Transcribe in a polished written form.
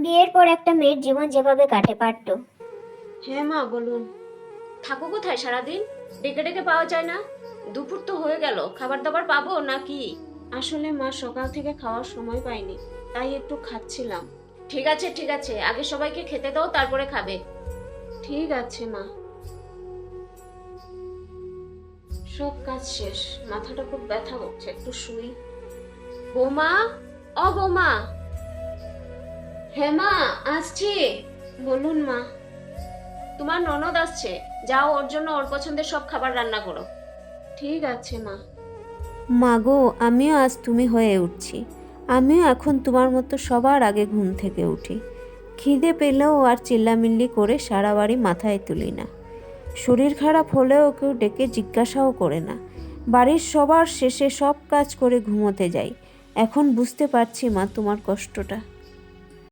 বিয়ের পর একটা মেয়ের জীবন যেভাবে কাটে পারতো। হ্যাঁ মা বলুন। থাকো কোথায় সারাদিন? ডেকে ডেকে পাওয়া যায় না? দুপুর তো হয়ে গেল, খাবার দাবার পাবো নাকি? আসলে মা সকাল থেকে খাওয়ার সময় পাইনি, তাই একটু খাচ্ছিলাম। ঠিক আছে ঠিক আছে, আগে সবাইকে খেতে দাও, তারপরে খাবে। ঠিক আছে মা। সব কাজ শেষ, মাথাটা খুব ব্যথা করছে, একটু শুই। বৌমা, ও বৌমা। হ্যাঁ মা, আসছি। বলুন মা। তোমার ননদ আসছে, যাও ওর জন্য ওর পছন্দের সব খাবার রান্না করো। ঠিক আছে মা। মাগো, আমিও আজ তুমি হয়ে উঠছি। আমিও এখন তোমার মতো সবার আগে ঘুম থেকে উঠি। খিদে পেলেও আর চিল্লামিল্লি করে সারা বাড়ি মাথায় তুলি না। শরীর খারাপ হলেও কেউ ডেকে জিজ্ঞাসাও করে না। বাড়ির সবার শেষে সব কাজ করে ঘুমোতে যাই। এখন বুঝতে পারছি মা তোমার কষ্টটা।